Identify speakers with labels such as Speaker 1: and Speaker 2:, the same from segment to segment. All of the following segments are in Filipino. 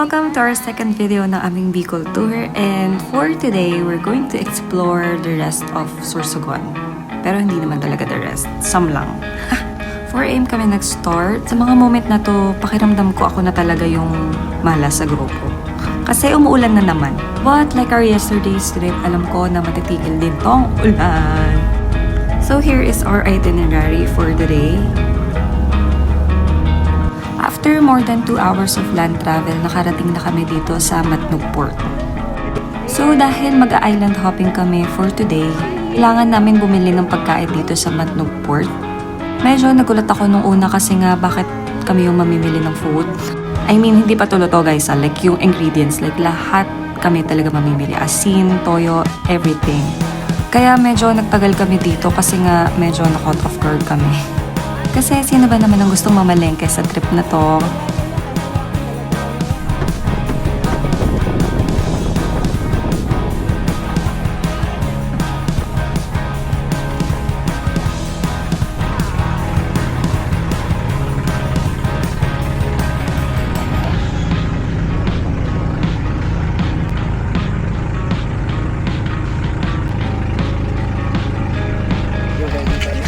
Speaker 1: Welcome to our second video ng aming Bicol tour, and for today, we're going to explore the rest of Sorsogon. Pero hindi naman talaga the rest, some lang. 4 AM kami nag-start. Sa mga moment na to, pakiramdam ko ako na talaga yung malas sa grupo. Kasi umuulan na naman. But like our yesterday's trip, alam ko na matitigil din tong ulan. So here is our itinerary for the day. After more than 2 hours of land travel, nakarating na kami dito sa Matnog Port. So dahil mag-island hopping kami for today, kailangan namin bumili ng pagkain dito sa Matnog Port. Medyo nagulat ako nung una kasi nga bakit kami yung mamimili ng food. I mean, hindi pa to guys, like yung ingredients, like lahat kami talaga mamimili. Asin, toyo, everything. Kaya medyo nagtagal kami dito kasi nga medyo na-caught off guard kami. Kasi sino ba naman ang gustong mamalengke sa trip na to?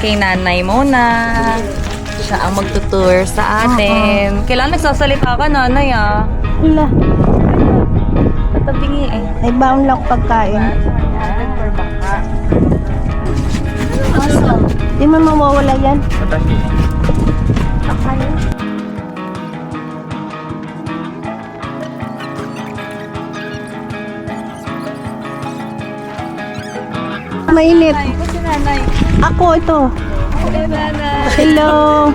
Speaker 1: Kay nanay muna. Siya ang magtutour sa atin. Kailangan nagsasalita ka, nanay, ah.
Speaker 2: Wala.
Speaker 1: Tatabingi eh.
Speaker 2: Ay, baon lang pagkain. Di man mawawala yan. Mainit.
Speaker 1: Kasi nanay.
Speaker 2: Ako ito.
Speaker 1: Nanay.
Speaker 2: Hello.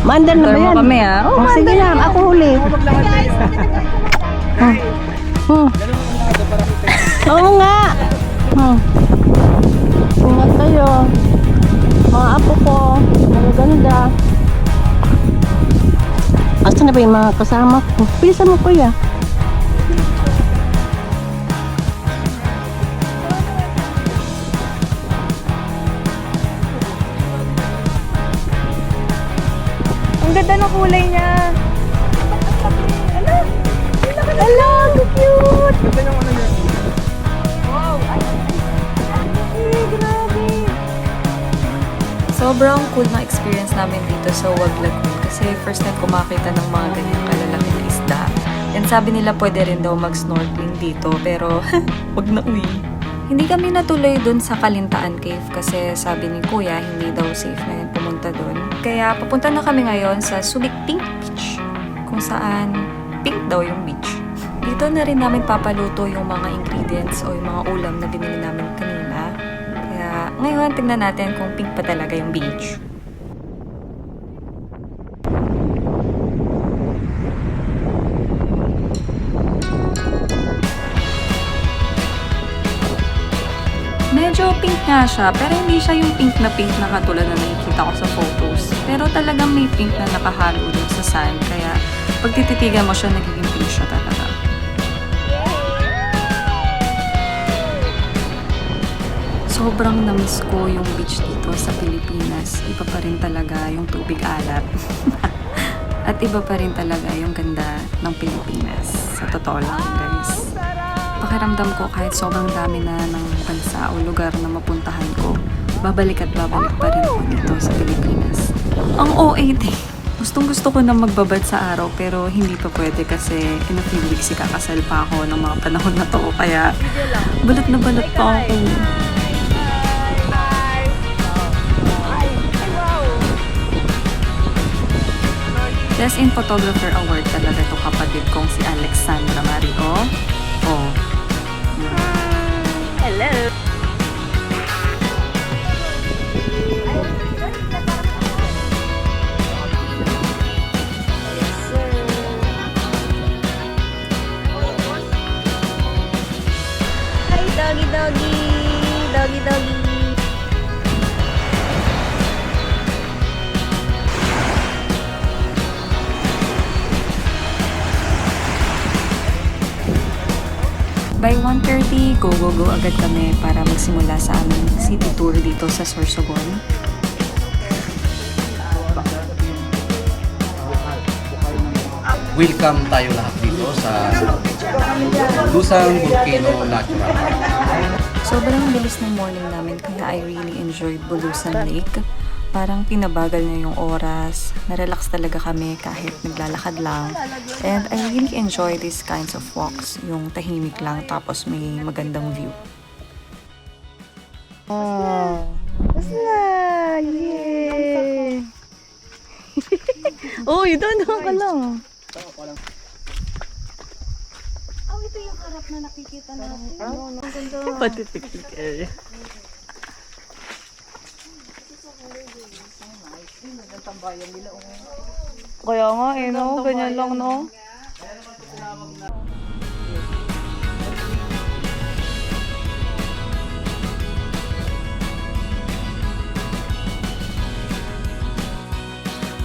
Speaker 2: Maandar na ba yan?
Speaker 1: Kami, ah.
Speaker 2: Oh, sige na, ako huli. Oo nga. Ingat kayo. Mga apo ko, magaganda. Asa na ba yung mga kasama ko? Bilisan mo kuya.
Speaker 1: Ang ganda ng kulay niya.
Speaker 2: Hello, so cute.
Speaker 1: Sobrang cool na experience namin dito sa Wag Lagoon kasi first time ko makita ng mga ganyang kalalaki na isda. And sabi nila pwede rin daw mag-snorkeling dito pero wag na uwi. Hindi kami natuloy dun sa Kalintaan Cave kasi sabi ni Kuya hindi daw safe na pumunta dun. Kaya papunta na kami ngayon sa Subic Pink Beach kung saan pink daw yung beach. Dito na rin namin papaluto yung mga ingredients o yung mga ulam na binili namin kanina. Kaya ngayon tingnan natin kung pink pa talaga yung beach. Medyo pink nga siya, pero hindi siya yung pink na katulad na nakikita ko sa photos. Pero talagang may pink na nakahalo dun sa sand, kaya pag tititigan mo siya, nagiging pink siya talaga. Sobrang namiss ko yung beach dito sa Pilipinas. Iba pa rin talaga yung tubig alat. At iba pa rin talaga yung ganda ng Pilipinas. Sa totoo lang, guys. Pakiramdam ko kahit sobrang dami na ng bansa o lugar na mapuntahan ko, babalik at babalik pa rin ako dito sa Pilipinas. Ang OA din. Gustong gusto ko na magbabad sa araw pero hindi pa pwede kasi in a few weeks ikakasal pa ako ng mga panahon na to. Kaya balat na balat pa ako. Best in Photographer Award talaga to kapatid kong si Alexandra Mario. Oh.
Speaker 2: Hello.
Speaker 1: Hi, doggy doggy. Doggy doggy. By 1:30, go agad kami para magsimula sa aming city tour dito sa Sorsogon.
Speaker 3: welcome tayo lahat dito sa Bulusan Volcano Natural Park.
Speaker 1: Sobrang bilis ng morning namin kaya I really enjoyed Bulusan Lake. Parang pinabagal na yung oras, narelax talaga kami kahit naglalakad lang. And I really enjoy these kinds of walks, yung tahimik lang tapos may magandang view.
Speaker 2: Oh. Basta! Yay! Uy, doon ka lang.
Speaker 1: Ito yung harap na nakikita natin.
Speaker 2: Pati picnic area. Kaya nga no? Ganyan lang, no?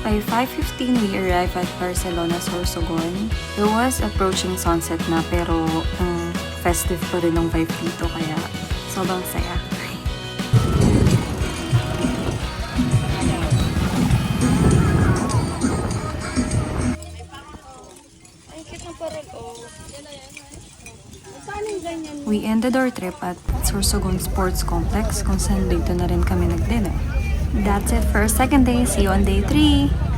Speaker 1: By 5:15, we arrived at Barcelona, Sorsogon. It was approaching sunset na pero festive pa rin ang vibe dito kaya sobrang saya. We ended our trip at Sorsogon Sports Complex kung saan dito na rin kami nag-dinner. That's it for our second day. See you on day 3!